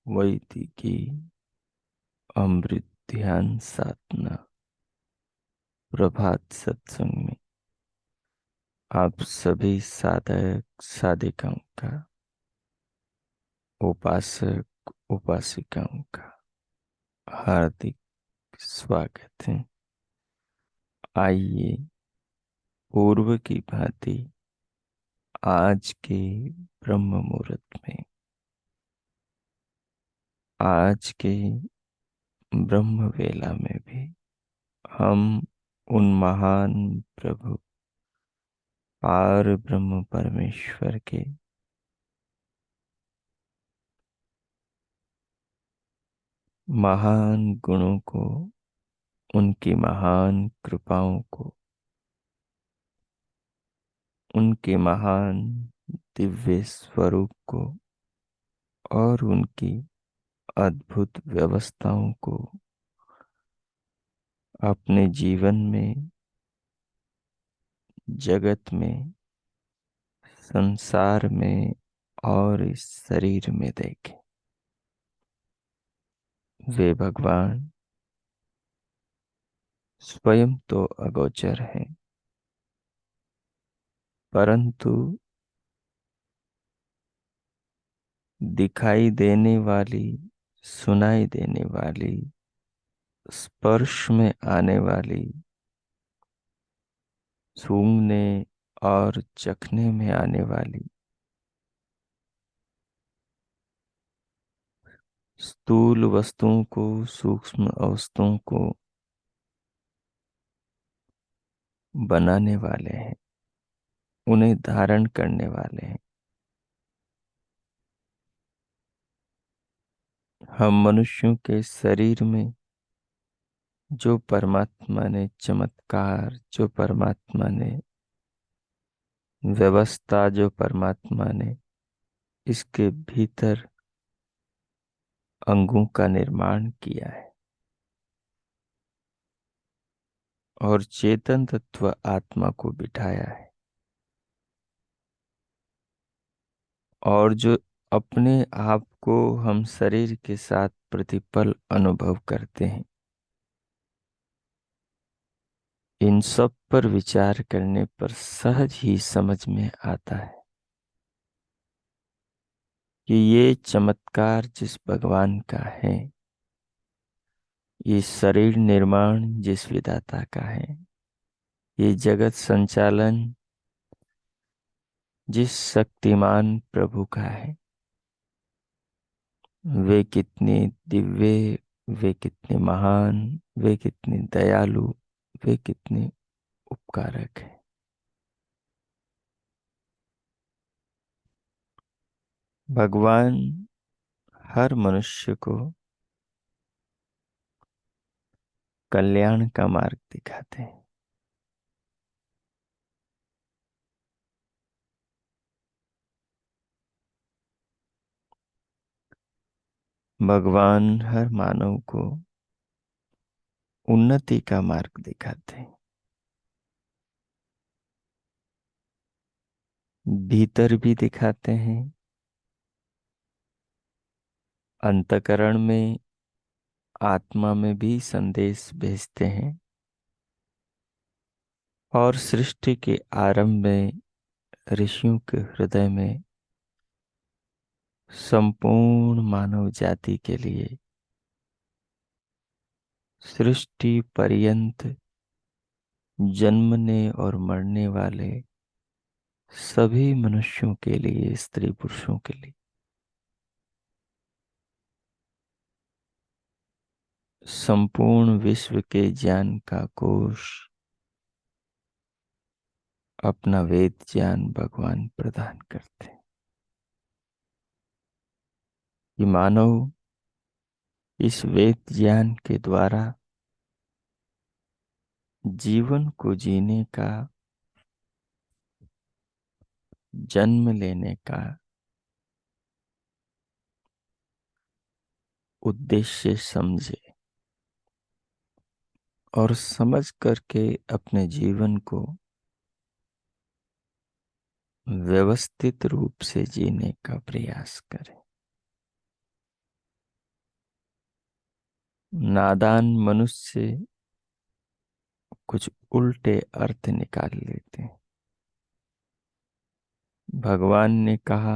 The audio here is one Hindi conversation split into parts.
वैदिकी अमृत ध्यान साधना प्रभात सत्संग में आप सभी साधक साधिकाओं का, उपासक उपासिकाओं का हार्दिक स्वागत है। आइए पूर्व की भांति आज के ब्रह्म मुहूर्त में, आज के ब्रह्म वेला में भी हम उन महान प्रभु पार ब्रह्म परमेश्वर के महान गुणों को, उनकी महान कृपाओं को, उनके महान दिव्य स्वरूप को और उनकी अद्भुत व्यवस्थाओं को अपने जीवन में, जगत में, संसार में और इस शरीर में देखें। वे भगवान स्वयं तो अगोचर हैं, परंतु दिखाई देने वाली, सुनाई देने वाली, स्पर्श में आने वाली, सूंघने और चखने में आने वाली, स्थूल वस्तुओं को, सूक्ष्म वस्तुओं को बनाने वाले हैं, उन्हें धारण करने वाले हैं। हम मनुष्यों के शरीर में जो परमात्मा ने चमत्कार, जो परमात्मा ने व्यवस्था, जो परमात्मा ने इसके भीतर अंगों का निर्माण किया है, और चेतन तत्व आत्मा को बिठाया है, और जो अपने आप को हम शरीर के साथ प्रतिपल अनुभव करते हैं, इन सब पर विचार करने पर सहज ही समझ में आता है कि ये चमत्कार जिस भगवान का है, ये शरीर निर्माण जिस विधाता का है, ये जगत संचालन जिस शक्तिमान प्रभु का है, वे कितने दिव्य, वे कितने महान, वे कितने दयालु, वे कितने उपकारक है। भगवान हर मनुष्य को कल्याण का मार्ग दिखाते हैं। भगवान हर मानव को उन्नति का मार्ग दिखाते हैं। भीतर भी दिखाते हैं, अंतःकरण में, आत्मा में भी संदेश भेजते हैं, और सृष्टि के आरंभ में ऋषियों के हृदय में संपूर्ण मानव जाति के लिए सृष्टि पर्यंत जन्मने और मरने वाले सभी मनुष्यों के लिए, स्त्री पुरुषों के लिए संपूर्ण विश्व के ज्ञान का कोश, अपना वेद ज्ञान भगवान प्रदान करते हैं कि मानव इस वेद ज्ञान के द्वारा जीवन को जीने का, जन्म लेने का उद्देश्य समझे, और समझ करके अपने जीवन को व्यवस्थित रूप से जीने का प्रयास करें। नादान मनुष्य कुछ उल्टे अर्थ निकाल लेते हैं। भगवान ने कहा,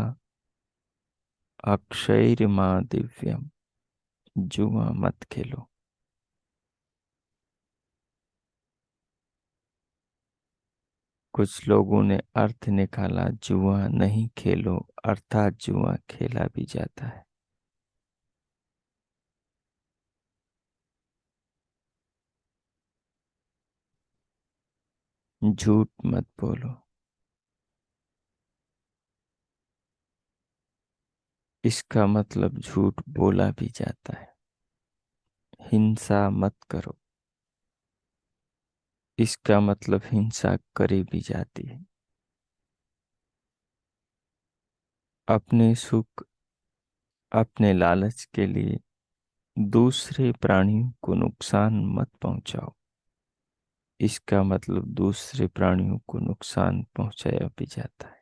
अक्षयर्मा दिव्यम, जुआ मत खेलो। कुछ लोगों ने अर्थ निकाला, जुआ नहीं खेलो, अर्थात जुआ खेला भी जाता है। झूठ मत बोलो, इसका मतलब झूठ बोला भी जाता है। हिंसा मत करो, इसका मतलब हिंसा करी भी जाती है। अपने सुख, अपने लालच के लिए दूसरे प्राणियों को नुकसान मत पहुंचाओ, इसका मतलब दूसरे प्राणियों को नुकसान पहुंचाया भी जाता है।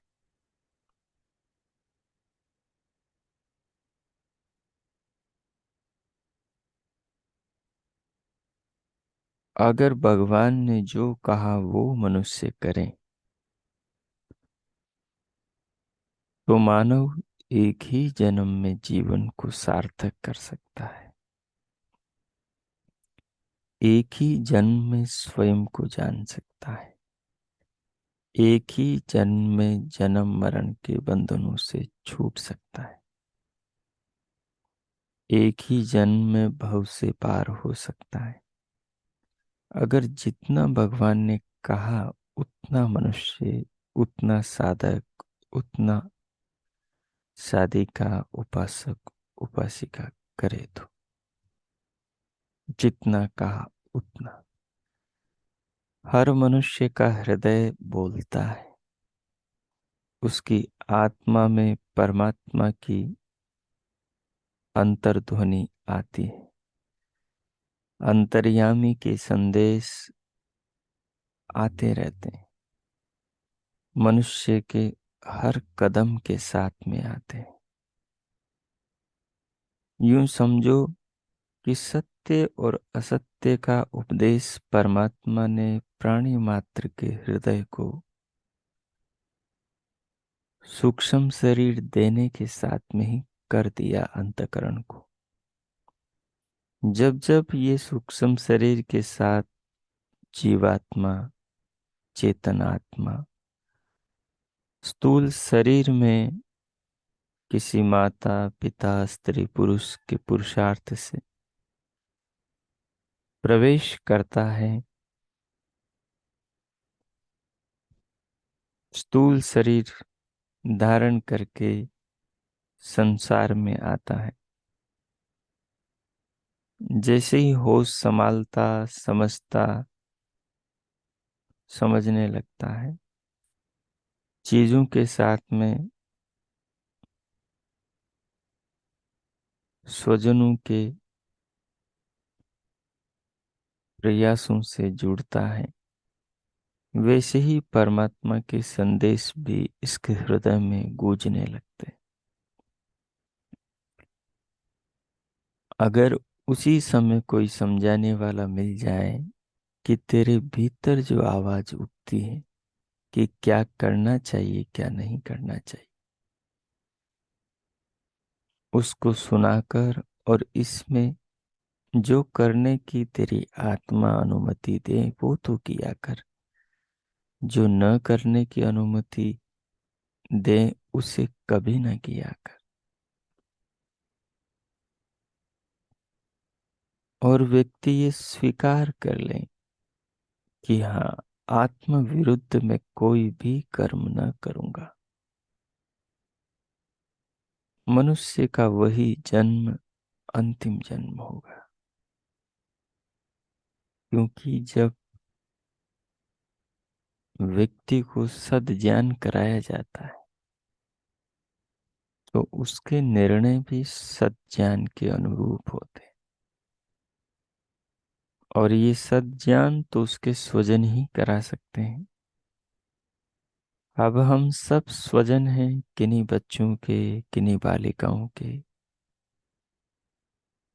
अगर भगवान ने जो कहा वो मनुष्य करे, तो मानव एक ही जन्म में जीवन को सार्थक कर सकता है। एक ही जन्म में स्वयं को जान सकता है। एक ही जन्म में जन्म मरण के बंधनों से छूट सकता है। एक ही जन्म में भव से पार हो सकता है। अगर जितना भगवान ने कहा उतना मनुष्य, उतना साधक, उतना साधिका, उपासक, उपासिका करे, तो जितना कहा उतना। हर मनुष्य का हृदय बोलता है, उसकी आत्मा में परमात्मा की अंतर्ध्वनि आती है। अंतर्यामी के संदेश आते रहते हैं, मनुष्य के हर कदम के साथ में आते हैं। यूं समझो कि सत्य और असत्य का उपदेश परमात्मा ने प्राणी मात्र के हृदय को सूक्ष्म शरीर देने के साथ में ही कर दिया। अंतःकरण को जब जब ये सूक्ष्म शरीर के साथ जीवात्मा, चेतनात्मा स्थूल शरीर में किसी माता पिता स्त्री पुरुष के पुरुषार्थ से प्रवेश करता है, स्थूल शरीर धारण करके संसार में आता है, जैसे ही होश संभालता, समझता, समझने लगता है, चीजों के साथ में स्वजनों के प्रयासों से जुड़ता है, वैसे ही परमात्मा के संदेश भी इसके हृदय में गूंजने लगते हैं। अगर उसी समय कोई समझाने वाला मिल जाए कि तेरे भीतर जो आवाज उठती है कि क्या करना चाहिए क्या नहीं करना चाहिए, उसको सुनाकर और इसमें जो करने की तेरी आत्मा अनुमति दे वो तो किया कर, जो न करने की अनुमति दे उसे कभी न किया कर। और व्यक्ति ये स्वीकार कर ले कि हाँ, आत्म विरुद्ध मैं कोई भी कर्म न करूंगा। मनुष्य का वही जन्म अंतिम जन्म होगा, क्योंकि जब व्यक्ति को सद ज्ञान कराया जाता है तो उसके निर्णय भी सद ज्ञान के अनुरूप होते हैं। और ये सद ज्ञान तो उसके स्वजन ही करा सकते हैं। अब हम सब स्वजन हैं, किन्हीं बच्चों के, किन्हीं बालिकाओं के,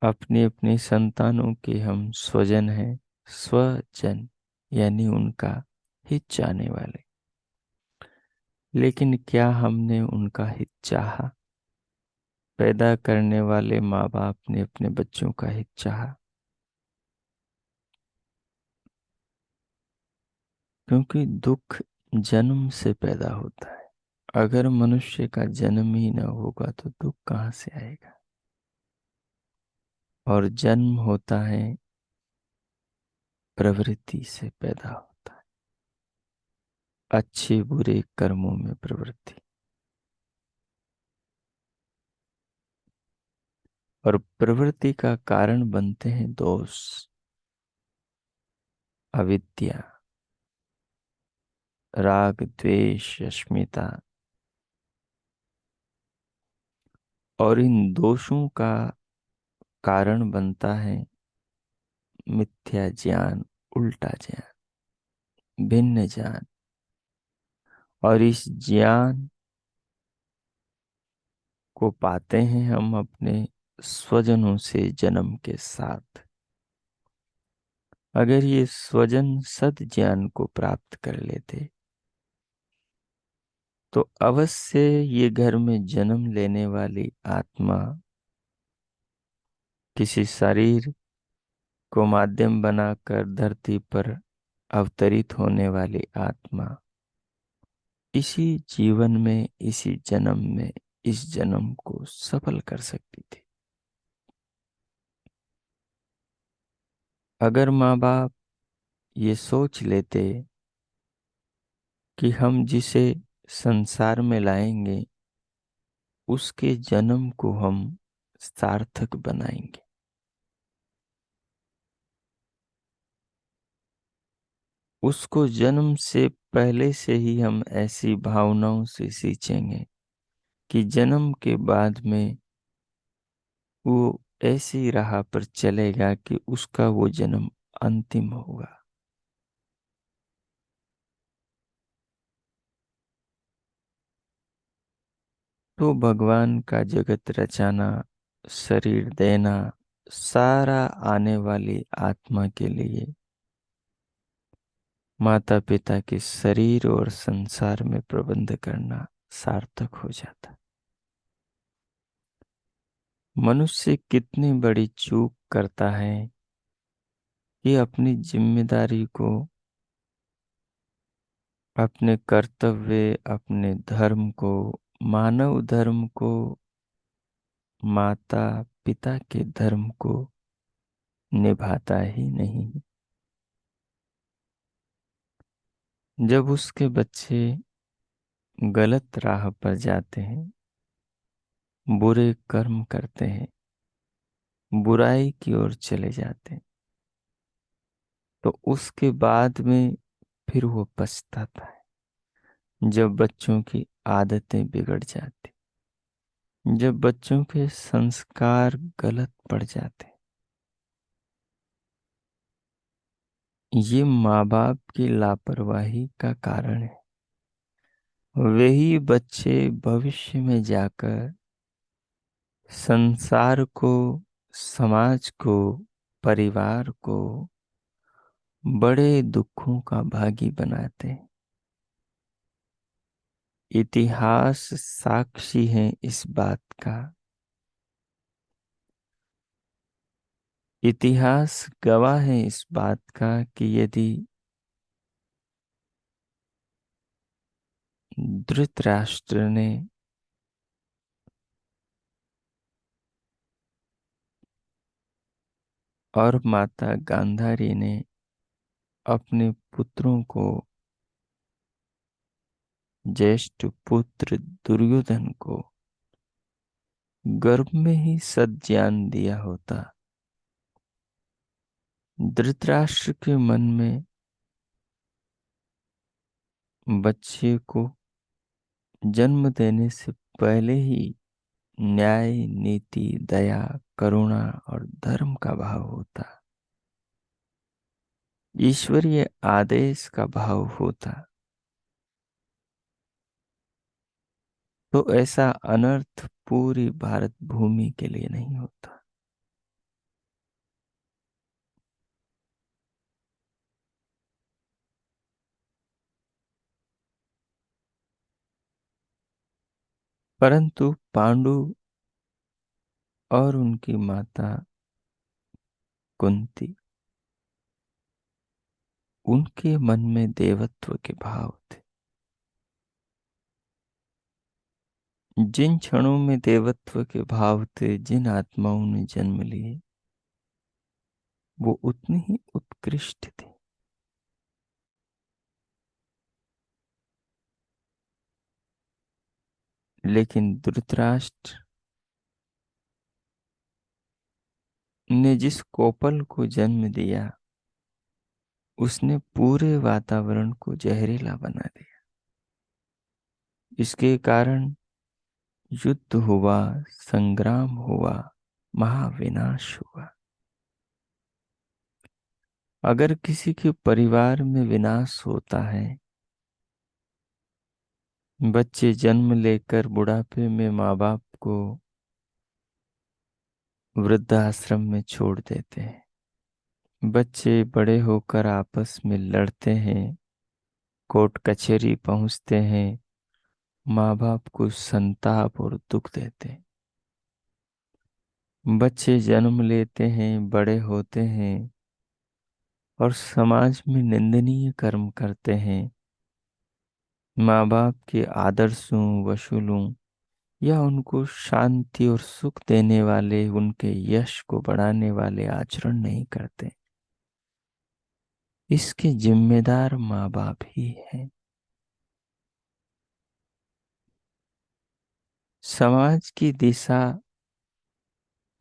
अपनी अपनी संतानों के हम स्वजन हैं, स्वजन यानी उनका हित चाहने वाले। लेकिन क्या हमने उनका हित चाहा? पैदा करने वाले माँ बाप ने अपने बच्चों का हित चाहा? क्योंकि दुख जन्म से पैदा होता है। अगर मनुष्य का जन्म ही न होगा तो दुख कहाँ से आएगा? और जन्म होता है प्रवृत्ति से पैदा होता है, अच्छे बुरे कर्मों में प्रवृत्ति। और प्रवृत्ति का कारण बनते हैं दोष, अविद्या, राग, द्वेष, अस्मिता। और इन दोषों का कारण बनता है मिथ्या ज्ञान, उल्टा ज्ञान, भिन्न ज्ञान। और इस ज्ञान को पाते हैं हम अपने स्वजनों से जन्म के साथ। अगर ये स्वजन सद ज्ञान को प्राप्त कर लेते तो अवश्य ये घर में जन्म लेने वाली आत्मा, किसी शरीर को माध्यम बनाकर धरती पर अवतरित होने वाली आत्मा, इसी जीवन में, इसी जन्म में, इस जन्म को सफल कर सकती थी। अगर माँ बाप ये सोच लेते कि हम जिसे संसार में लाएंगे उसके जन्म को हम सार्थक बनाएंगे, उसको जन्म से पहले से ही हम ऐसी भावनाओं से सींचेंगे कि जन्म के बाद में वो ऐसी राह पर चलेगा कि उसका वो जन्म अंतिम होगा। तो भगवान का जगत रचाना, शरीर देना, सारा आने वाली आत्मा के लिए माता पिता के शरीर और संसार में प्रबंध करना सार्थक हो जाता। मनुष्य कितनी बड़ी चूक करता है कि अपनी जिम्मेदारी को, अपने कर्तव्य, अपने धर्म को, मानव धर्म को, माता पिता के धर्म को निभाता ही नहीं। जब उसके बच्चे गलत राह पर जाते हैं, बुरे कर्म करते हैं, बुराई की ओर चले जाते हैं, तो उसके बाद में फिर वो पछताता है। जब बच्चों की आदतें बिगड़ जाती, जब बच्चों के संस्कार गलत पड़ जाते, ये माँ बाप की लापरवाही का कारण है। वही बच्चे भविष्य में जाकर संसार को, समाज को, परिवार को बड़े दुखों का भागी बनाते हैं। इतिहास साक्षी है इस बात का। इतिहास गवाह है इस बात का कि यदि धृतराष्ट्र ने और माता गांधारी ने अपने पुत्रों को, ज्येष्ठ पुत्र दुर्योधन को गर्भ में ही सद्ज्ञान दिया होता, धृतराष्ट्र के मन में बच्चे को जन्म देने से पहले ही न्याय, नीति, दया, करुणा और धर्म का भाव होता, ईश्वरीय आदेश का भाव होता, तो ऐसा अनर्थ पूरी भारत भूमि के लिए नहीं होता। परंतु पांडु और उनकी माता कुंती, उनके मन में देवत्व के भाव थे। जिन क्षणों में देवत्व के भाव थे, जिन आत्माओं ने जन्म लिए, वो उतनी ही उत्कृष्ट थे। लेकिन धृतराष्ट्र ने जिस कोपल को जन्म दिया, उसने पूरे वातावरण को जहरीला बना दिया। इसके कारण युद्ध हुआ, संग्राम हुआ, महाविनाश हुआ। अगर किसी के परिवार में विनाश होता है, बच्चे जन्म लेकर बुढ़ापे में माँ बाप को वृद्धाश्रम में छोड़ देते हैं। बच्चे बड़े होकर आपस में लड़ते हैं, कोर्ट कचहरी पहुंचते हैं, माँ बाप को संताप और दुख देते हैं। बच्चे जन्म लेते हैं, बड़े होते हैं और समाज में निंदनीय कर्म करते हैं। माँ बाप के आदर्शों, वसूलों या उनको शांति और सुख देने वाले, उनके यश को बढ़ाने वाले आचरण नहीं करते। इसके जिम्मेदार माँ बाप ही हैं। समाज की दिशा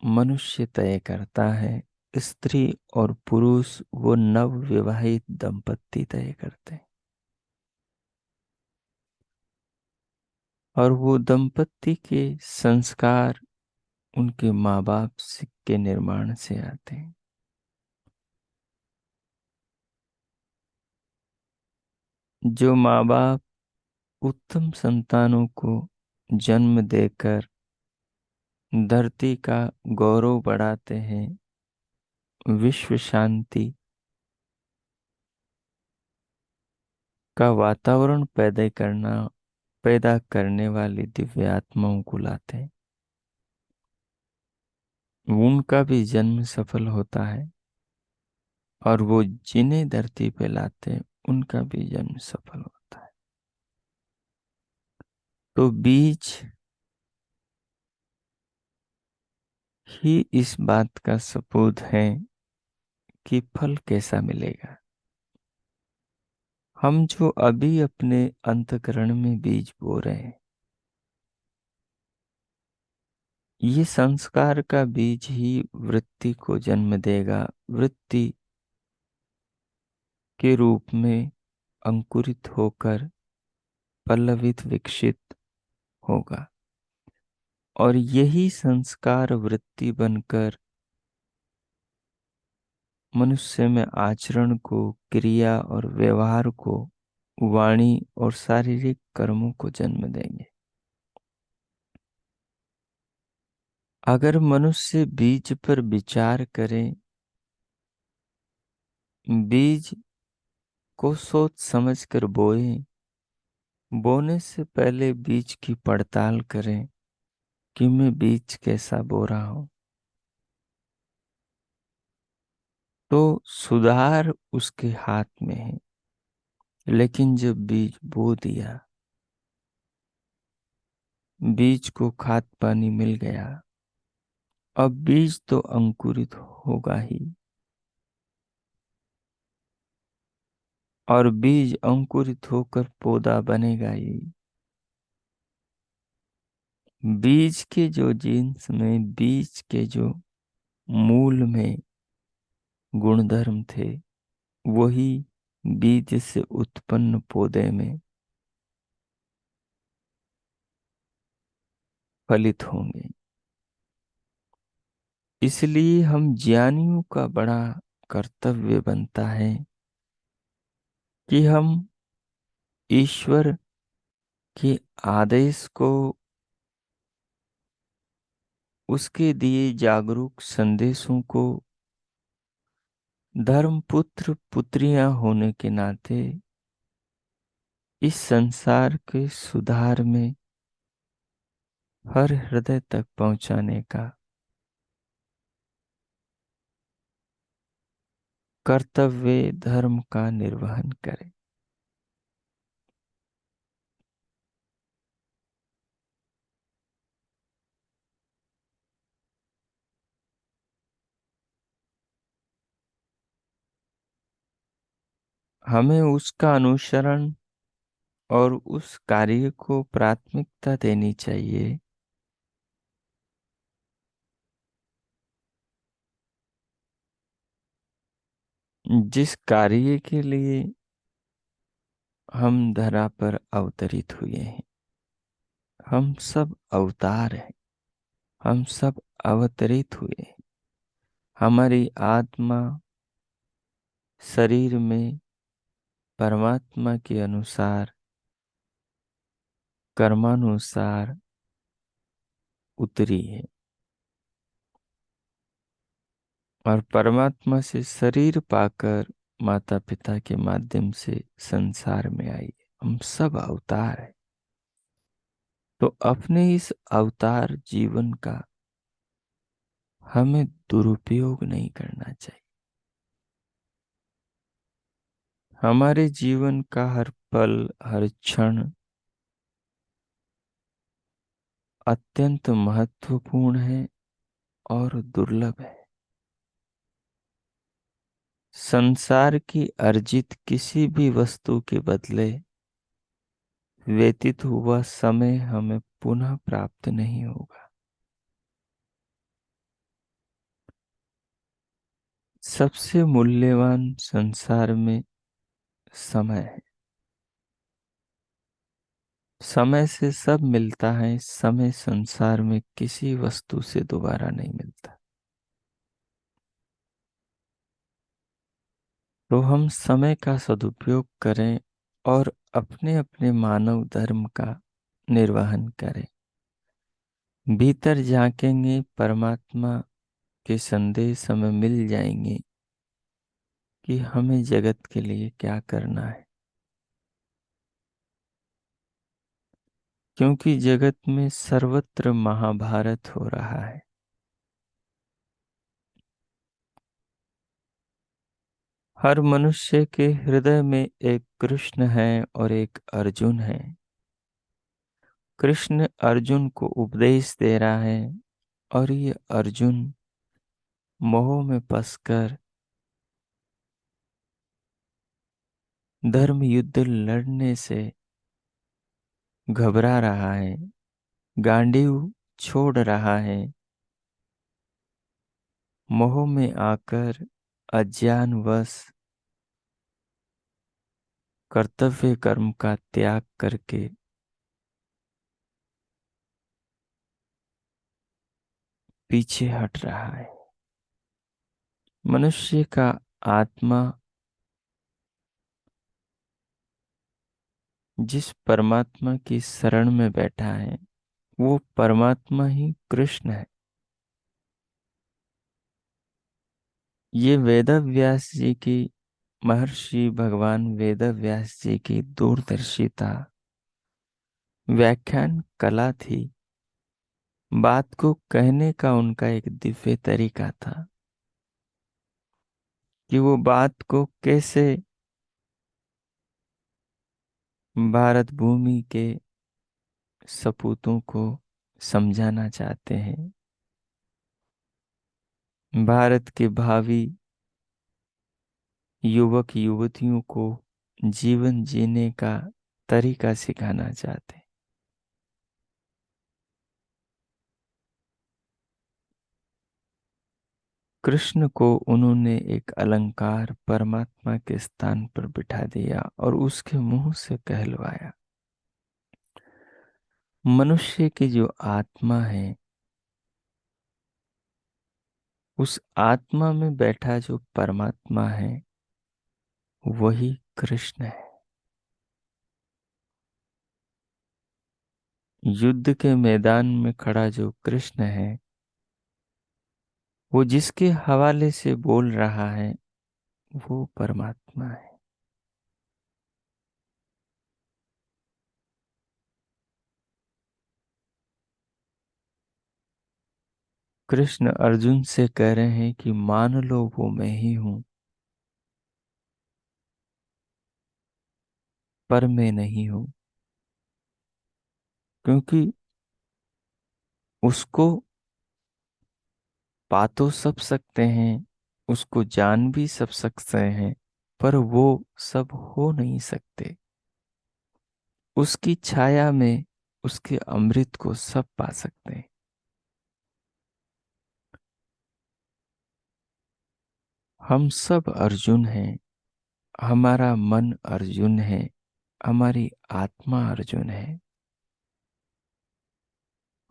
मनुष्य तय करता है, स्त्री और पुरुष वो नव विवाहित दंपत्ति तय करते हैं। और वो दंपत्ति के संस्कार उनके माँ बाप के निर्माण से आते हैं। जो माँ बाप उत्तम संतानों को जन्म देकर धरती का गौरव बढ़ाते हैं, विश्व शांति का वातावरण पैदा करने वाली दिव्य आत्माओं को लाते हैं, उनका भी जन्म सफल होता है। और वो जिन्हें धरती पे लाते हैं, उनका भी जन्म सफल होता है। तो बीज ही इस बात का सबूत है कि फल कैसा मिलेगा। हम जो अभी अपने अंतःकरण में बीज बो रहे हैं, ये संस्कार का बीज ही वृत्ति को जन्म देगा, वृत्ति के रूप में अंकुरित होकर पल्लवित विकसित होगा। और यही संस्कार वृत्ति बनकर मनुष्य में आचरण को, क्रिया और व्यवहार को, वाणी और शारीरिक कर्मों को जन्म देंगे। अगर मनुष्य बीज पर विचार करे, बीज को सोच समझ कर बोए, बोने से पहले बीज की पड़ताल करें कि मैं बीज कैसा बो रहा हूं, तो सुधार उसके हाथ में है। लेकिन जब बीज बो दिया, बीज को खाद पानी मिल गया, अब बीज तो अंकुरित होगा ही, और बीज अंकुरित होकर पौधा बनेगा ही। बीज के जो जीन्स में, बीज के जो मूल में गुणधर्म थे, वही बीज से उत्पन्न पौधे में फलित होंगे। इसलिए हम ज्ञानियों का बड़ा कर्तव्य बनता है कि हम ईश्वर के आदेश को, उसके दिए जागरूक संदेशों को, धर्म पुत्र पुत्रियां होने के नाते इस संसार के सुधार में हर हृदय तक पहुंचाने का कर्तव्य, धर्म का निर्वहन करें। हमें उसका अनुसरण और उस कार्य को प्राथमिकता देनी चाहिए जिस कार्य के लिए हम धरा पर अवतरित हुए हैं। हम सब अवतार हैं, हम सब अवतरित हुए हैं। हमारी आत्मा शरीर में परमात्मा के अनुसार, कर्मानुसार उतरी है, और परमात्मा से शरीर पाकर माता पिता के माध्यम से संसार में आई है। हम सब अवतार हैं। तो अपने इस अवतार जीवन का हमें दुरुपयोग नहीं करना चाहिए। हमारे जीवन का हर पल, हर क्षण अत्यंत महत्वपूर्ण है और दुर्लभ है। संसार की अर्जित किसी भी वस्तु के बदले व्यतीत हुआ समय हमें पुनः प्राप्त नहीं होगा। सबसे मूल्यवान संसार में समय है। समय से सब मिलता है, समय संसार में किसी वस्तु से दोबारा नहीं मिलता। तो हम समय का सदुपयोग करें और अपने अपने मानव धर्म का निर्वहन करें। भीतर झांकेंगे, परमात्मा के संदेश हमें मिल जाएंगे कि हमें जगत के लिए क्या करना है। क्योंकि जगत में सर्वत्र महाभारत हो रहा है। हर मनुष्य के हृदय में एक कृष्ण है और एक अर्जुन है। कृष्ण अर्जुन को उपदेश दे रहा है, और ये अर्जुन मोह में फंसकर धर्म युद्ध लड़ने से घबरा रहा है, गांडीव छोड़ रहा है, मोह में आकर अज्ञानवश कर्तव्य कर्म का त्याग करके पीछे हट रहा है। मनुष्य का आत्मा, जिस परमात्मा की शरण में बैठा है, वो परमात्मा ही कृष्ण है। ये वेदव्यास जी की, महर्षि भगवान वेदव्यास जी की दूरदर्शिता, व्याख्यान कला थी। बात को कहने का उनका एक दिव्य तरीका था कि वो बात को कैसे भारत भूमि के सपूतों को समझाना चाहते हैं, भारत के भावी युवक युवतियों को जीवन जीने का तरीका सिखाना चाहते हैं। कृष्ण को उन्होंने एक अलंकार परमात्मा के स्थान पर बिठा दिया और उसके मुंह से कहलवाया। मनुष्य की जो आत्मा है, उस आत्मा में बैठा जो परमात्मा है, वही कृष्ण है। युद्ध के मैदान में खड़ा जो कृष्ण है, वो जिसके हवाले से बोल रहा है, वो परमात्मा है। कृष्ण अर्जुन से कह रहे हैं कि मान लो वो मैं ही हूं, पर मैं नहीं हूं। क्योंकि उसको पा तो सब सकते हैं, उसको जान भी सब सकते हैं, पर वो सब हो नहीं सकते। उसकी छाया में उसके अमृत को सब पा सकते हैं। हम सब अर्जुन हैं, हमारा मन अर्जुन है, हमारी आत्मा अर्जुन है,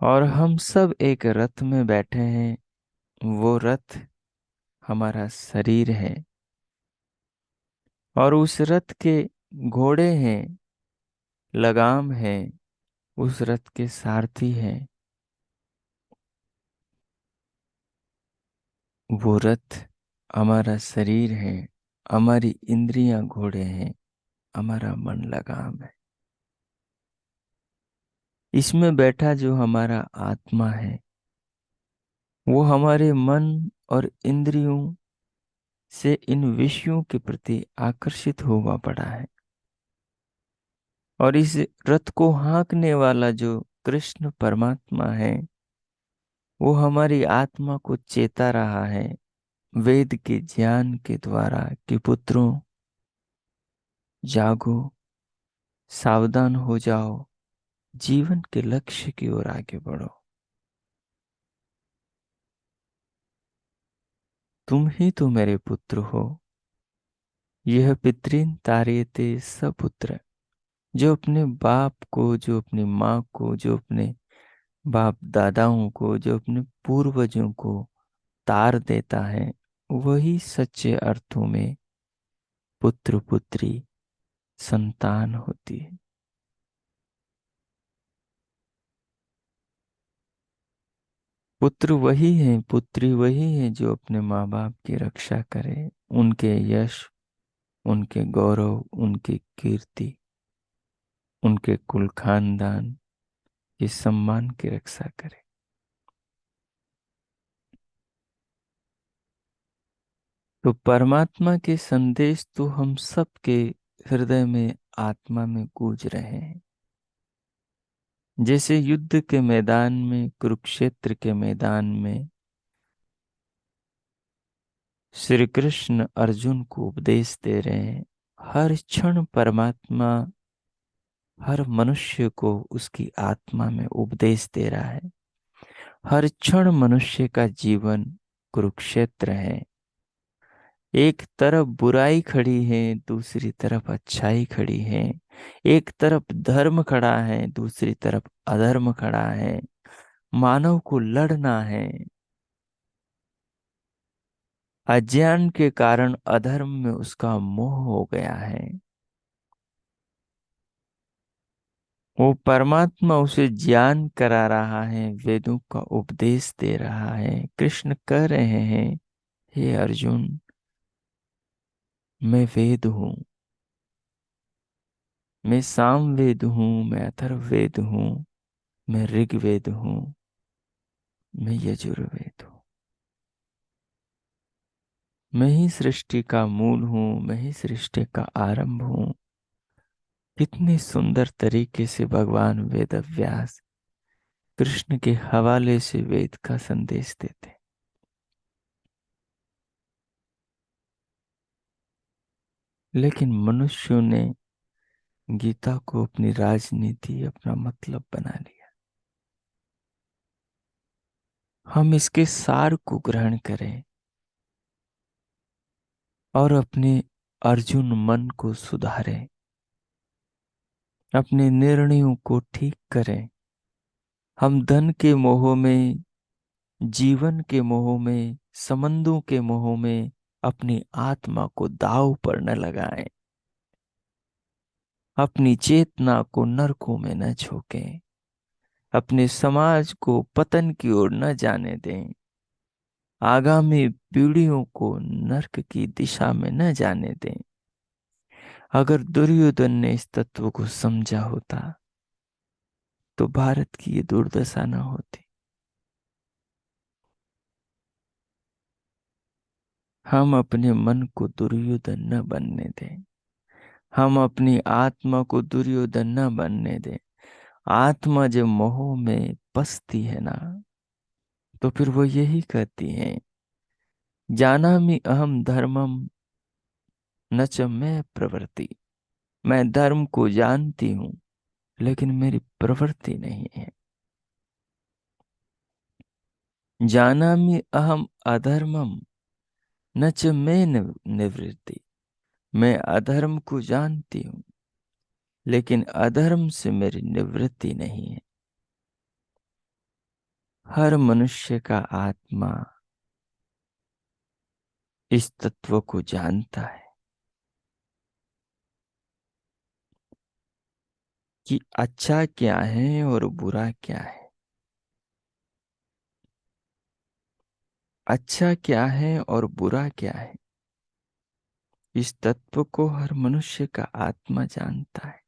और हम सब एक रथ में बैठे हैं। वो रथ हमारा शरीर है, और उस रथ के घोड़े हैं, लगाम है, उस रथ के सारथी हैं। वो रथ हमारा शरीर है, हमारी इंद्रियां घोड़े हैं, हमारा मन लगाम है। इसमें बैठा जो हमारा आत्मा है, वो हमारे मन और इंद्रियों से इन विषयों के प्रति आकर्षित हुआ पड़ा है। और इस रथ को हाँकने वाला जो कृष्ण परमात्मा है, वो हमारी आत्मा को चेता रहा है वेद के ज्ञान के द्वारा कि पुत्रों, जागो, सावधान हो जाओ, जीवन के लक्ष्य की ओर आगे बढ़ो। तुम ही तो मेरे पुत्र हो। यह पितृन तार्यते सपुत्र। जो अपने बाप को, जो अपनी माँ को, जो अपने बाप दादाओं को, जो अपने पूर्वजों को तार देता है, वही सच्चे अर्थों में पुत्र पुत्री संतान होती है। पुत्र वही है, पुत्री वही है जो अपने माँ बाप की रक्षा करे, उनके यश, उनके गौरव, उनकी कीर्ति, उनके कुल खानदान के सम्मान की रक्षा करे। तो परमात्मा के संदेश तो हम सबके हृदय में, आत्मा में गूंज रहे हैं। जैसे युद्ध के मैदान में, कुरुक्षेत्र के मैदान में श्री कृष्ण अर्जुन को उपदेश दे रहे हैं। हर क्षण परमात्मा हर मनुष्य को उसकी आत्मा में उपदेश दे रहा है। हर क्षण मनुष्य का जीवन कुरुक्षेत्र है। एक तरफ बुराई खड़ी है, दूसरी तरफ अच्छाई खड़ी है। एक तरफ धर्म खड़ा है, दूसरी तरफ अधर्म खड़ा है। मानव को लड़ना है। अज्ञान के कारण अधर्म में उसका मोह हो गया है। वो परमात्मा उसे ज्ञान करा रहा है, वेदों का उपदेश दे रहा है। कृष्ण कह रहे हैं, हे अर्जुन, मैं वेद हूँ, मैं सामवेद हूँ, मैं अथर्ववेद हूँ, मैं ऋग्वेद हूँ, मैं यजुर्वेद हूँ। मैं ही सृष्टि का मूल हूँ, मैं ही सृष्टि का आरंभ हूँ। कितने सुंदर तरीके से भगवान वेद व्यास कृष्ण के हवाले से वेद का संदेश देते। लेकिन मनुष्यों ने गीता को अपनी राजनीति, अपना मतलब बना लिया। हम इसके सार को ग्रहण करें और अपने अर्जुन मन को सुधारें, अपने निर्णयों को ठीक करें। हम धन के मोह में, जीवन के मोह में, संबंधों के मोह में अपनी आत्मा को दांव पर न लगाएं। अपनी चेतना को नरकों में न झोंकें। अपने समाज को पतन की ओर न जाने दें। आगामी पीढ़ियों को नरक की दिशा में न जाने दें। अगर दुर्योधन ने इस तत्व को समझा होता तो भारत की ये दुर्दशा न होती। हम अपने मन को दुर्योधन न बनने दें। हम अपनी आत्मा को दुर्योधन न बनने दें। आत्मा जब मोह में पसती है ना, तो फिर वो यही कहती है, जानामि अहम धर्मम न च मैं प्रवृत्ति। मैं धर्म को जानती हूं, लेकिन मेरी प्रवृत्ति नहीं है। जानामि अहम अधर्मम न च मैं निवृत्ति। मैं अधर्म को जानती हूं, लेकिन अधर्म से मेरी निवृत्ति नहीं है। हर मनुष्य का आत्मा इस तत्व को जानता है कि अच्छा क्या है और बुरा क्या है। अच्छा क्या है और बुरा क्या है, इस तत्व को हर मनुष्य का आत्मा जानता है।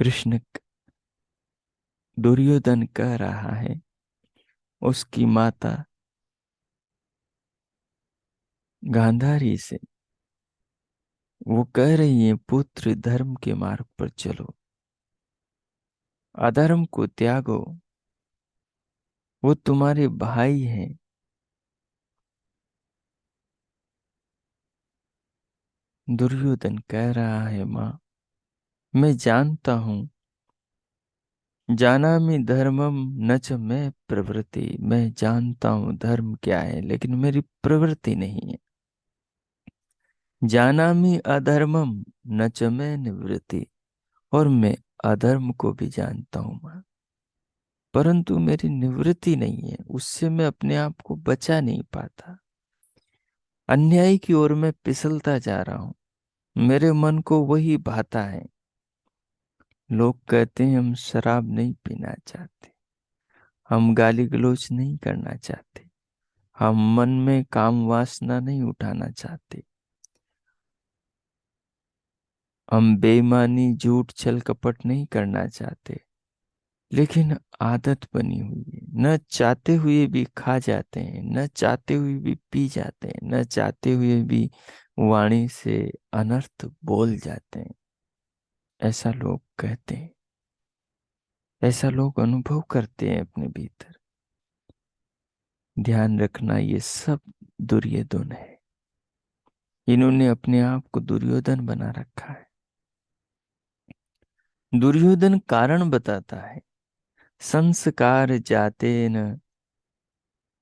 कृष्ण दुर्योधन कह रहा है उसकी माता गांधारी से, वो कह रही है, पुत्र धर्म के मार्ग पर चलो, अधर्म को त्यागो, वो तुम्हारे भाई हैं। दुर्योधन कह रहा है, माँ, मैं जानता हूं, जानामि धर्मम न च मैं प्रवृत्ति। मैं जानता हूं धर्म क्या है, लेकिन मेरी प्रवृत्ति नहीं है। जानामि अधर्मम न च मैं निवृत्ति। और मैं अधर्म को भी जानता हूं मां, परंतु मेरी निवृत्ति नहीं है, उससे मैं अपने आप को बचा नहीं पाता। अन्याय की ओर मैं फिसलता जा रहा हूं। मेरे मन को वही भाता है। लोग कहते हैं हम शराब नहीं पीना चाहते, हम गाली गलौज नहीं करना चाहते, हम मन में काम वासना नहीं उठाना चाहते, हम बेईमानी, झूठ, छल कपट नहीं करना चाहते, लेकिन आदत बनी हुई है। न चाहते हुए भी खा जाते हैं, न चाहते हुए भी पी जाते हैं, न चाहते हुए भी वाणी से अनर्थ बोल जाते हैं। ऐसा लोग कहते हैं, ऐसा लोग अनुभव करते हैं अपने भीतर। ध्यान रखना, ये सब दुर्योधन है। इन्होंने अपने आप को दुर्योधन बना रखा है। दुर्योधन कारण बताता है, संस्कार जातेन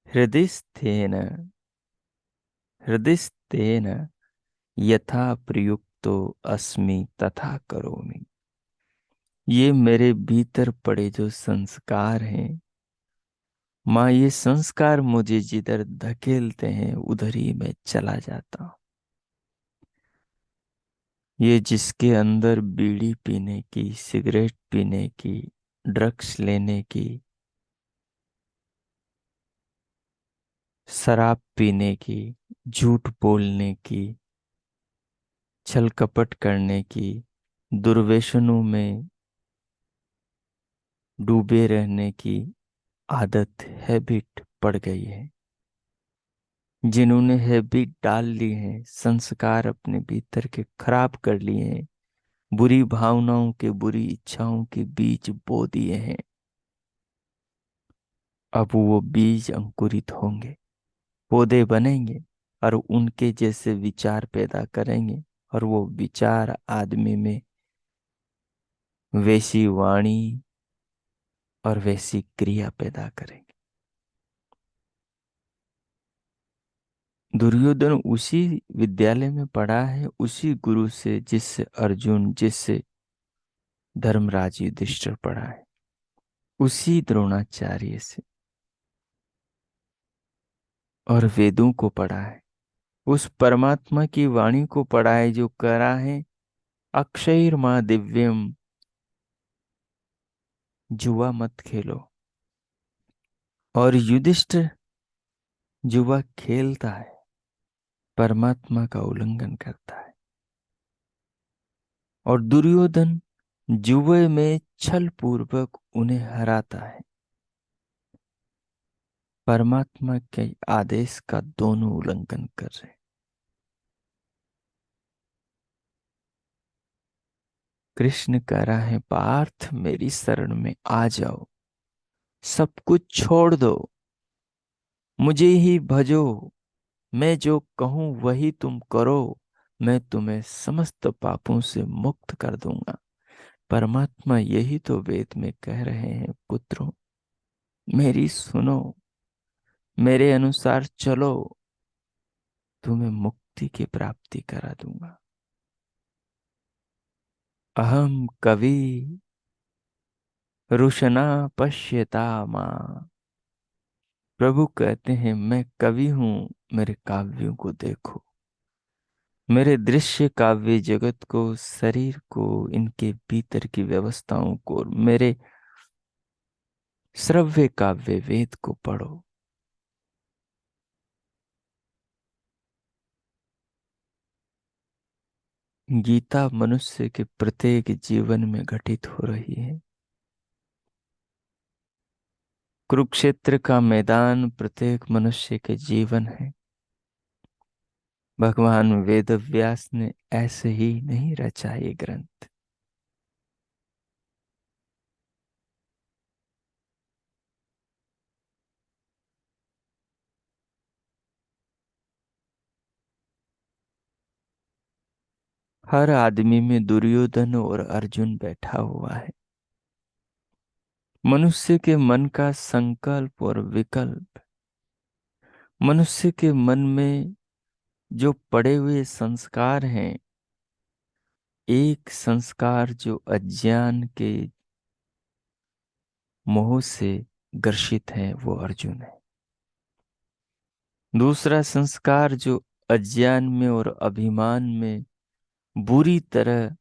हृदयस्थेन हृदयस्थेन यथा प्रयुक्तो अस्मि तथा करोमि। ये मेरे भीतर पड़े जो संस्कार हैं, माँ, ये संस्कार मुझे जिधर धकेलते हैं उधर ही मैं चला जाता हूँ। ये जिसके अंदर बीड़ी पीने की, सिगरेट पीने की, ड्रग्स लेने की, शराब पीने की, झूठ बोलने की, छल कपट करने की, दुर्व्यसनों में डूबे रहने की आदत, हैबिट पड़ गई है। जिन्होंने हैबिट डाल ली है, संस्कार अपने भीतर के खराब कर लिए हैं, बुरी भावनाओं के, बुरी इच्छाओं के बीज बो दिए हैं, अब वो बीज अंकुरित होंगे, पौधे बनेंगे और उनके जैसे विचार पैदा करेंगे, और वो विचार आदमी में वैसी वाणी और वैसी क्रिया पैदा करेंगे। दुर्योधन उसी विद्यालय में पढ़ा है, उसी गुरु से जिससे अर्जुन, जिससे धर्मराज युधिष्ठिर पढ़ा है, उसी द्रोणाचार्य से और वेदों को पढ़ा है, उस परमात्मा की वाणी को पढ़ा है जो करा है, अक्षयर्मा दिव्यम, जुआ मत खेलो। और युधिष्ठिर जुआ खेलता है, परमात्मा का उल्लंघन करता है। और दुर्योधन जुए में छल पूर्वक उन्हें हराता है, परमात्मा के आदेश का दोनों उल्लंघन कर रहे हैं। कृष्ण कह रहा है, पार्थ मेरी शरण में आ जाओ, सब कुछ छोड़ दो, मुझे ही भजो, मैं जो कहूं वही तुम करो, मैं तुम्हें समस्त पापों से मुक्त कर दूंगा। परमात्मा यही तो वेद में कह रहे हैं, पुत्रों मेरी सुनो, मेरे अनुसार चलो, तुम्हें मुक्ति की प्राप्ति करा दूंगा। अहम कवि रुशना पश्यता मां। प्रभु कहते हैं, मैं कवि हूं, मेरे काव्यों को देखो, मेरे दृश्य काव्य जगत को, शरीर को, इनके भीतर की व्यवस्थाओं को, और मेरे श्रव्य काव्य वेद को पढ़ो। गीता मनुष्य के प्रत्येक जीवन में घटित हो रही है। कुरुक्षेत्र का मैदान प्रत्येक मनुष्य के जीवन है। भगवान वेद व्यास ने ऐसे ही नहीं रचा ये ग्रंथ। हर आदमी में दुर्योधन और अर्जुन बैठा हुआ है। मनुष्य के मन का संकल्प और विकल्प, मनुष्य के मन में जो पड़े हुए संस्कार हैं, एक संस्कार जो अज्ञान के मोह से ग्रसित है, वो अर्जुन है। दूसरा संस्कार जो अज्ञान में और अभिमान में बुरी तरह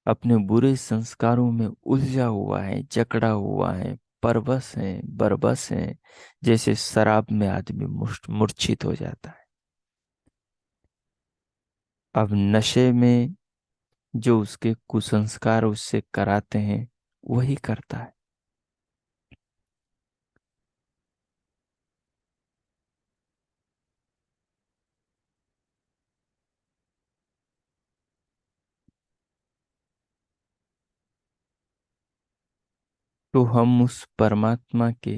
अपने बुरे संस्कारों में उलझा हुआ है, जकड़ा हुआ है, परवश है, बरबस है, जैसे शराब में आदमी मूर्छित हो जाता है। अब नशे में जो उसके कुसंस्कार उससे कराते हैं, वही करता है। तो हम उस परमात्मा के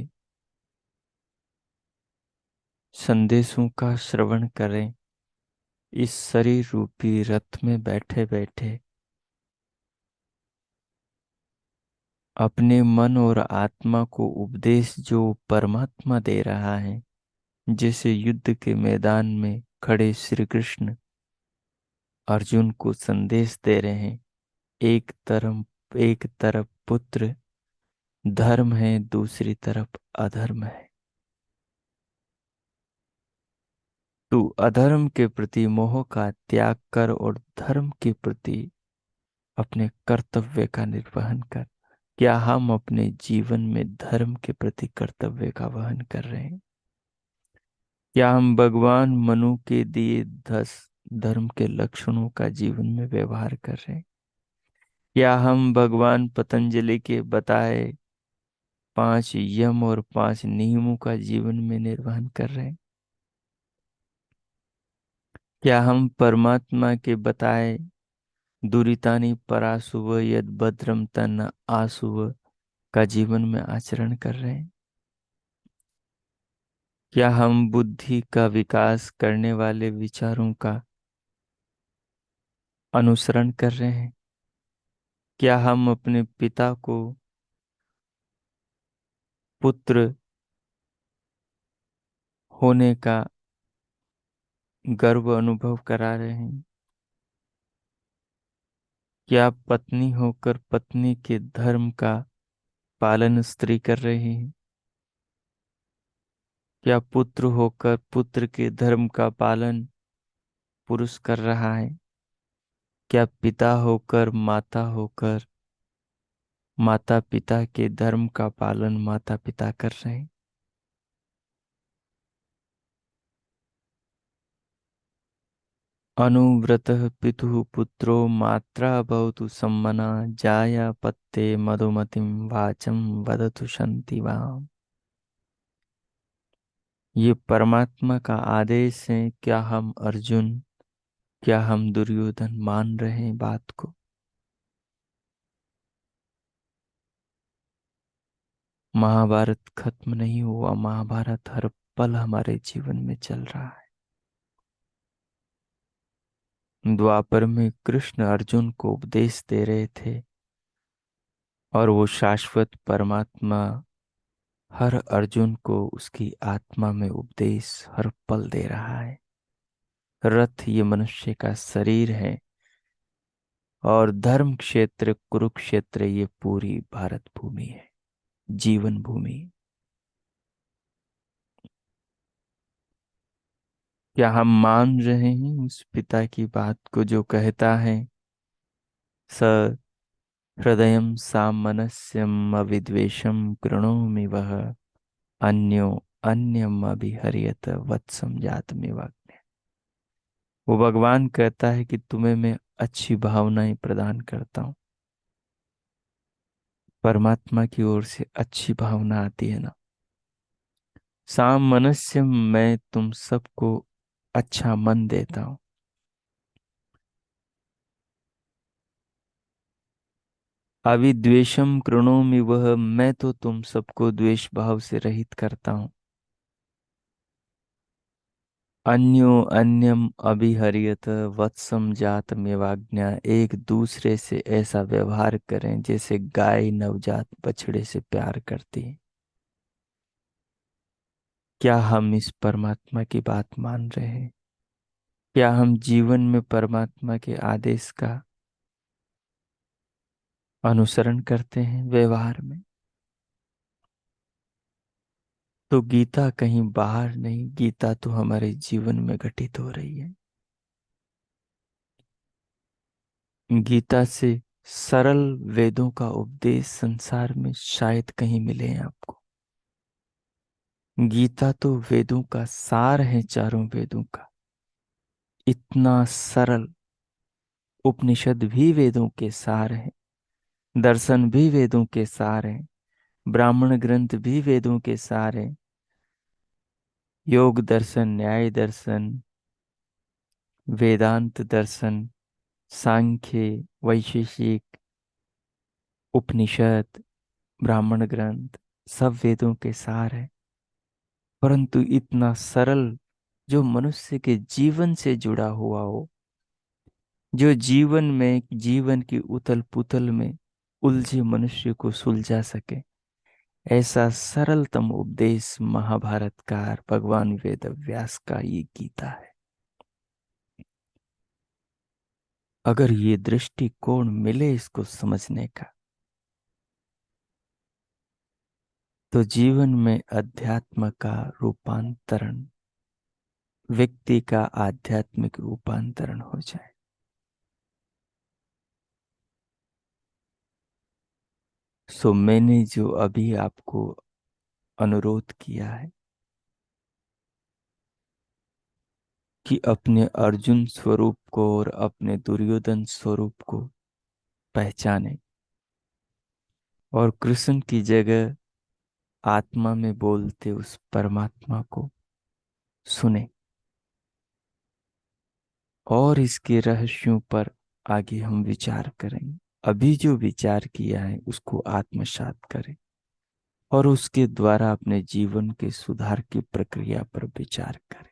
संदेशों का श्रवण करें, इस शरीर रूपी रथ में बैठे बैठे अपने मन और आत्मा को उपदेश जो परमात्मा दे रहा है, जैसे युद्ध के मैदान में खड़े श्री कृष्ण अर्जुन को संदेश दे रहे हैं। एक तरफ पुत्र धर्म है, दूसरी तरफ अधर्म है। तू अधर्म के प्रति मोह का त्याग कर और धर्म के प्रति अपने कर्तव्य का निर्वहन कर। क्या हम अपने जीवन में धर्म के प्रति कर्तव्य का वहन कर रहे हैं? क्या हम भगवान मनु के दिए 10 धर्म के लक्षणों का जीवन में व्यवहार कर रहे हैं? क्या हम भगवान पतंजलि के बताए 5 यम और 5 नियमों का जीवन में निर्वहन कर रहे हैं? क्या हम परमात्मा के बताए दुरितानि पराशुव यद भद्रम तन आशुव का जीवन में आचरण कर रहे हैं? क्या हम बुद्धि का विकास करने वाले विचारों का अनुसरण कर रहे हैं? क्या हम अपने पिता को पुत्र होने का गर्व अनुभव करा रहे हैं? क्या पत्नी होकर पत्नी के धर्म का पालन स्त्री कर रही है? क्या पुत्र होकर पुत्र के धर्म का पालन पुरुष कर रहा है? क्या पिता होकर माता होकर माता पिता के धर्म का पालन माता पिता कर रहे हैं? अनुव्रतः पितुः पुत्रो मात्रा भवतु सम्मना जाया पत्ते मधुमतिं वाचं वदतु शान्तिवान्। ये परमात्मा का आदेश है। क्या हम अर्जुन, क्या हम दुर्योधन मान रहे हैं बात को? महाभारत खत्म नहीं हुआ, महाभारत हर पल हमारे जीवन में चल रहा है। द्वापर में कृष्ण अर्जुन को उपदेश दे रहे थे और वो शाश्वत परमात्मा हर अर्जुन को उसकी आत्मा में उपदेश हर पल दे रहा है। रथ ये मनुष्य का शरीर है और धर्म क्षेत्र कुरुक्षेत्र ये पूरी भारत भूमि है, जीवन भूमि। क्या हम मान रहे हैं उस पिता की बात को जो कहता है स हृदयं सामनस्यम अविद्वेषम कृणोमि वह अन्यो अन्यम अभिहर्यत वत्सम जातमेव। वो भगवान कहता है कि तुम्हें मैं अच्छी भावनाएं प्रदान करता हूँ। परमात्मा की ओर से अच्छी भावना आती है ना। सामनस्य, मैं तुम सबको अच्छा मन देता हूँ। अविद्वेषम कृणोमि वह, मैं तो तुम सबको द्वेष भाव से रहित करता हूँ। अन्यो अन्यम अभिहर्यत वत्सम जात मेवाज्ञा, एक दूसरे से ऐसा व्यवहार करें जैसे गाय नवजात बछड़े से प्यार करती है। क्या हम इस परमात्मा की बात मान रहे हैं? क्या हम जीवन में परमात्मा के आदेश का अनुसरण करते हैं व्यवहार में? तो गीता कहीं बाहर नहीं, गीता तो हमारे जीवन में घटित हो रही है। गीता से सरल वेदों का उपदेश संसार में शायद कहीं मिले हैं आपको। गीता तो वेदों का सार है, चारों वेदों का। इतना सरल। उपनिषद भी वेदों के सार है, दर्शन भी वेदों के सार है, ब्राह्मण ग्रंथ भी वेदों के सार है। योग दर्शन, न्याय दर्शन, वेदांत दर्शन, सांख्य, वैशेषिक, उपनिषद, ब्राह्मण ग्रंथ, सब वेदों के सार है। परंतु इतना सरल, जो मनुष्य के जीवन से जुड़ा हुआ हो, जो जीवन में जीवन की उथल पुथल में उलझे मनुष्य को सुलझा सके, ऐसा सरलतम उपदेश महाभारतकार भगवान वेद व्यास का ये गीता है। अगर ये दृष्टिकोण मिले इसको समझने का, तो जीवन में अध्यात्म का रूपांतरण व्यक्ति का आध्यात्मिक रूपांतरण हो जाए। सो मैंने जो अभी आपको अनुरोध किया है कि अपने अर्जुन स्वरूप को और अपने दुर्योधन स्वरूप को पहचाने और कृष्ण की जगह आत्मा में बोलते उस परमात्मा को सुने और इसके रहस्यों पर आगे हम विचार करेंगे। अभी जो विचार किया है उसको आत्मसात करें और उसके द्वारा अपने जीवन के सुधार की प्रक्रिया पर विचार करें।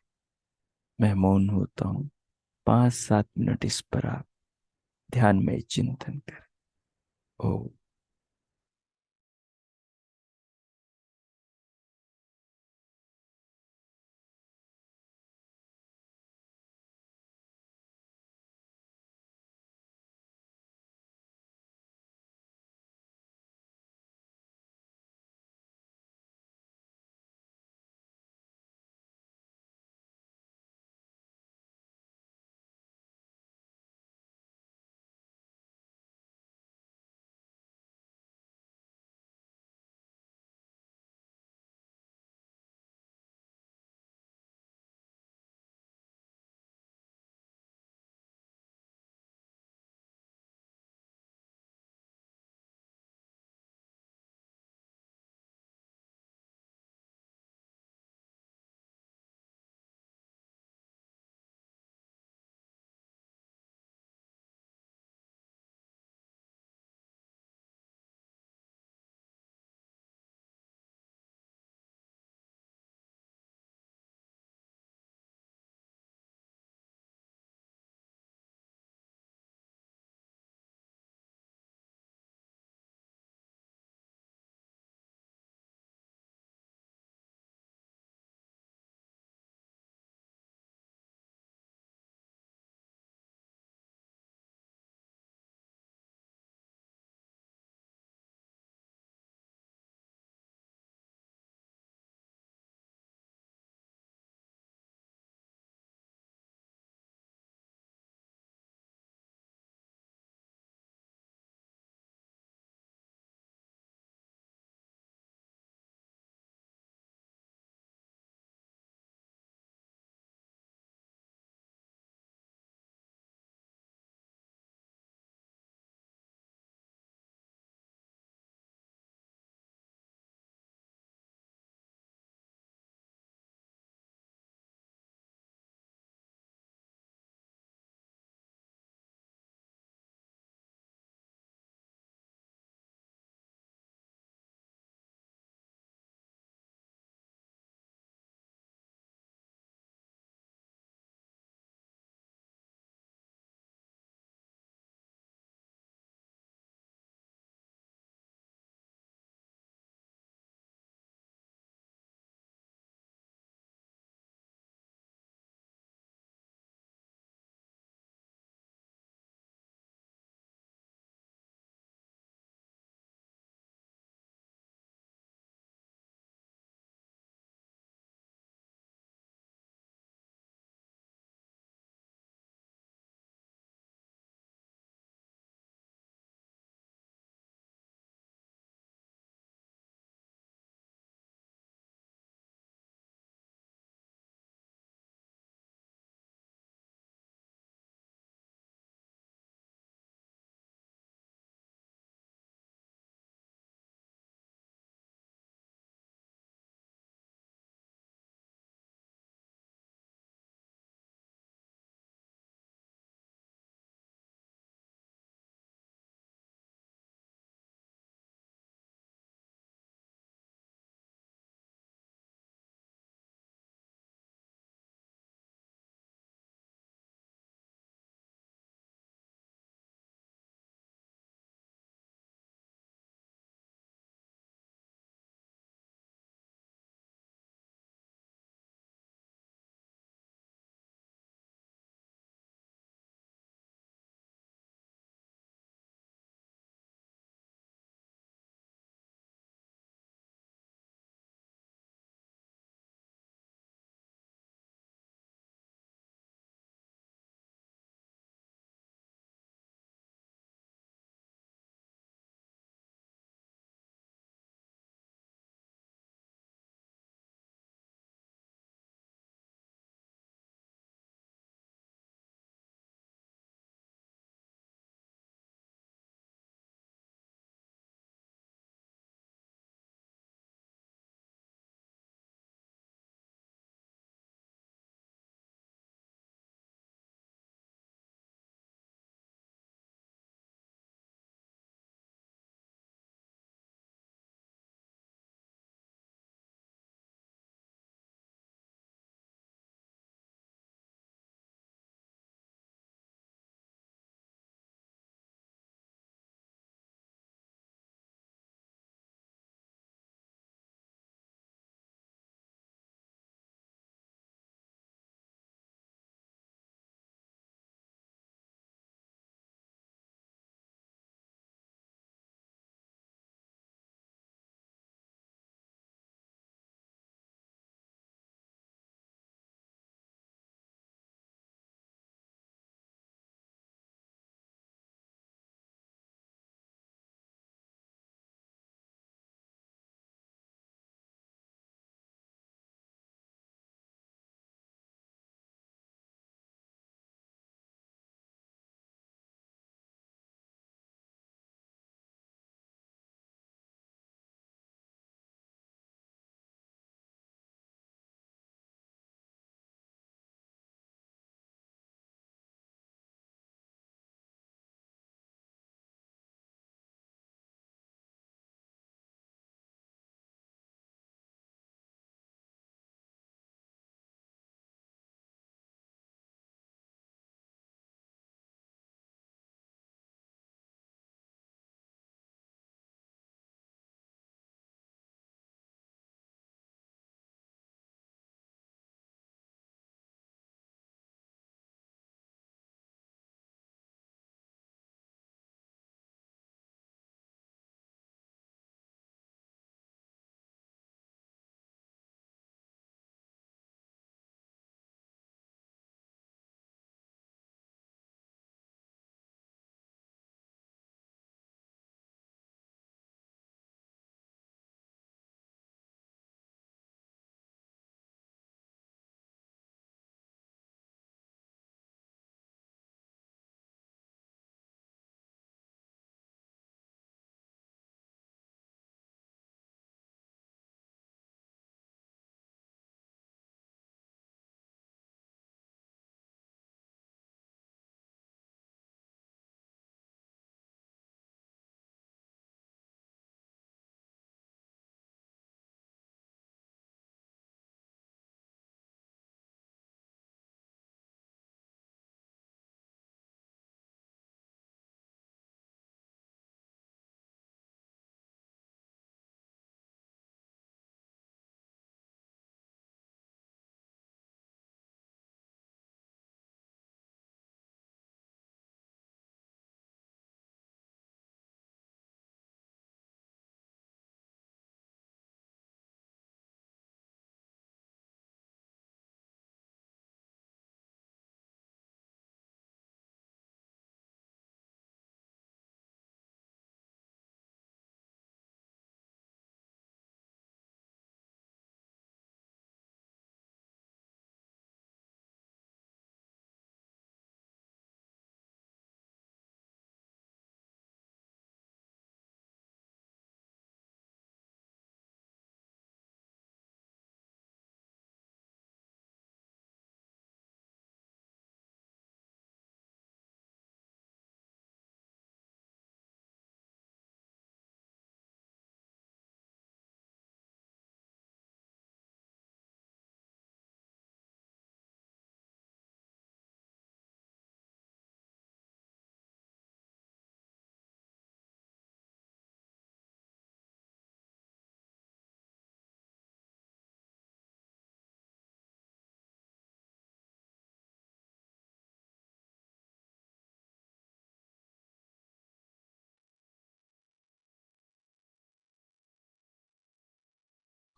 मैं मौन होता हूँ। 5-7 मिनट इस पर आप ध्यान में चिंतन करें। ओ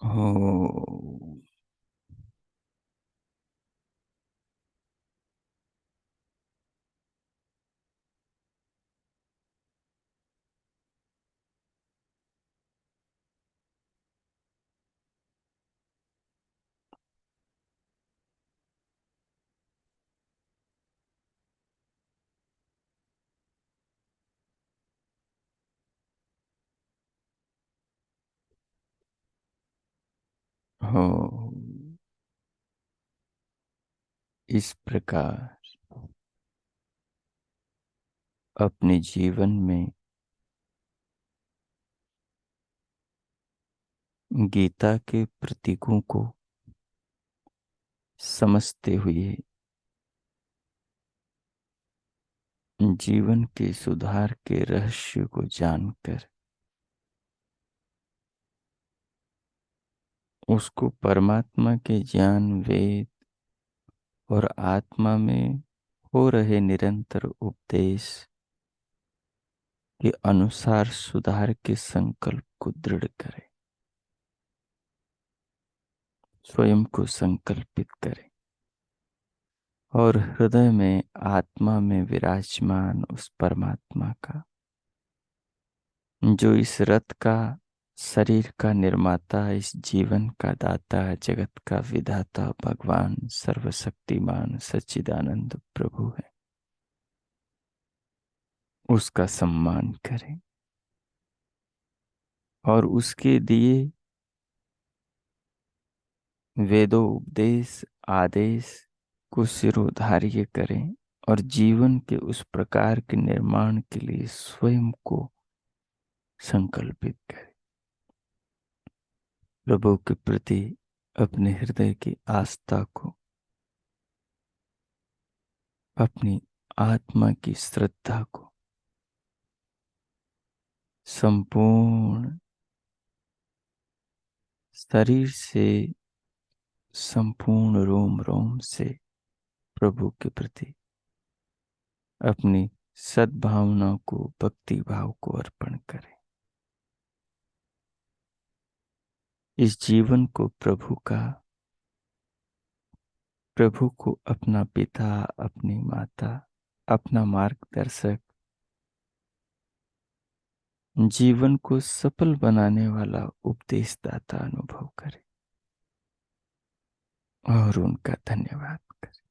हो। हो। इस प्रकार अपने जीवन में गीता के प्रतीकों को समझते हुए जीवन के सुधार के रहस्य को जानकर उसको परमात्मा के ज्ञान, वेद और आत्मा में हो रहे निरंतर उपदेश के अनुसार सुधार के संकल्प को दृढ़ करें। स्वयं को संकल्पित करें और हृदय में, आत्मा में विराजमान उस परमात्मा का, जो इस रथ का, शरीर का निर्माता, इस जीवन का दाता, जगत का विधाता, भगवान सर्वशक्तिमान सच्चिदानंद प्रभु है, उसका सम्मान करें और उसके दिए वेदों, उपदेश, आदेश को सिरोधार्य करें और जीवन के उस प्रकार के निर्माण के लिए स्वयं को संकल्पित करें। प्रभु के प्रति अपने हृदय की आस्था को, अपनी आत्मा की श्रद्धा को संपूर्ण शरीर से, संपूर्ण रोम रोम से प्रभु के प्रति अपनी सद्भावना को, भक्ति भाव को अर्पण करें। इस जीवन को प्रभु का, प्रभु को अपना पिता, अपनी माता, अपना मार्गदर्शक, जीवन को सफल बनाने वाला उपदेशदाता अनुभव करें और उनका धन्यवाद करें।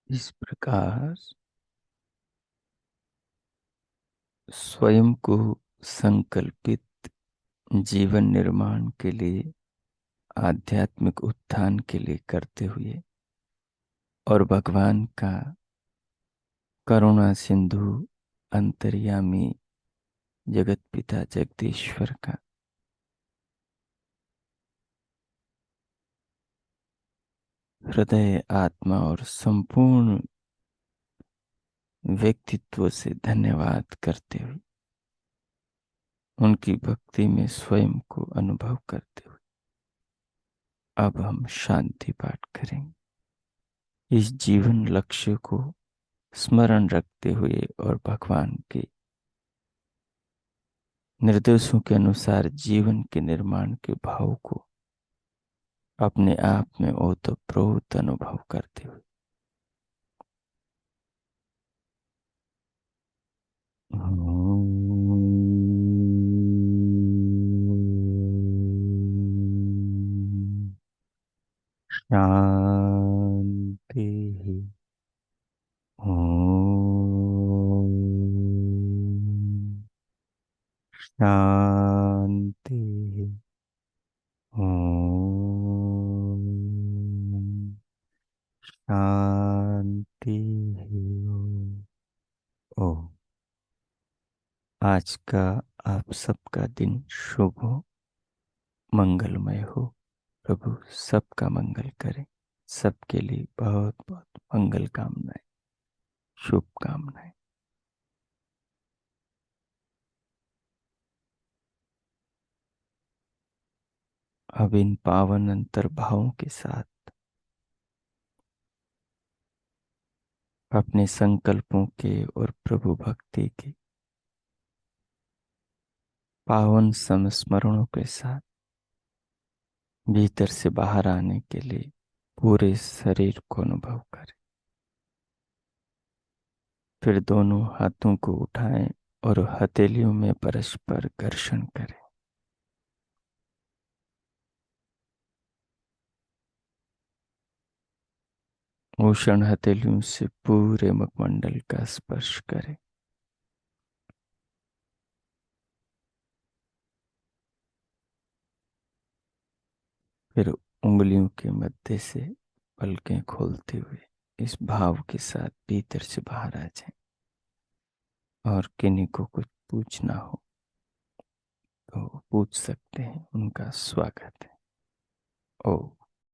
इस प्रकार स्वयं को संकल्पित जीवन निर्माण के लिए, आध्यात्मिक उत्थान के लिए करते हुए और भगवान का करुणा सिंधु, अंतर्यामी, जगत पिता जगदीश्वर का हृदय, आत्मा और संपूर्ण व्यक्तित्व से धन्यवाद करते हुए, उनकी भक्ति में स्वयं को अनुभव करते हुए अब हम शांति पाठ करेंगे। इस जीवन लक्ष्य को स्मरण रखते हुए और भगवान के निर्देशों के अनुसार जीवन के निर्माण के भाव को अपने आप में ओतप्रोत अनुभव करते हुए शांति। ओम शांति। ओम शांति। ओ आज का आप सबका दिन शुभ हो, मंगलमय हो। प्रभु सबका मंगल करे। सबके लिए बहुत बहुत मंगल कामनाएं, शुभकामनाएं। अब इन पावन अंतर्भावों के साथ अपने संकल्पों के और प्रभु भक्ति के पावन संस्मरणों के साथ भीतर से बाहर आने के लिए पूरे शरीर को अनुभव करें। फिर दोनों हाथों को उठाएं और हथेलियों में परस्पर घर्षण करें। उष्ण हथेलियों से पूरे मुखमंडल का स्पर्श करें। फिर उंगलियों के मध्य से पलकें खोलते हुए इस भाव के साथ भीतर से बाहर आ जाएं। और किन्हीं को कुछ पूछना हो तो पूछ सकते हैं। उनका स्वागत है। ओ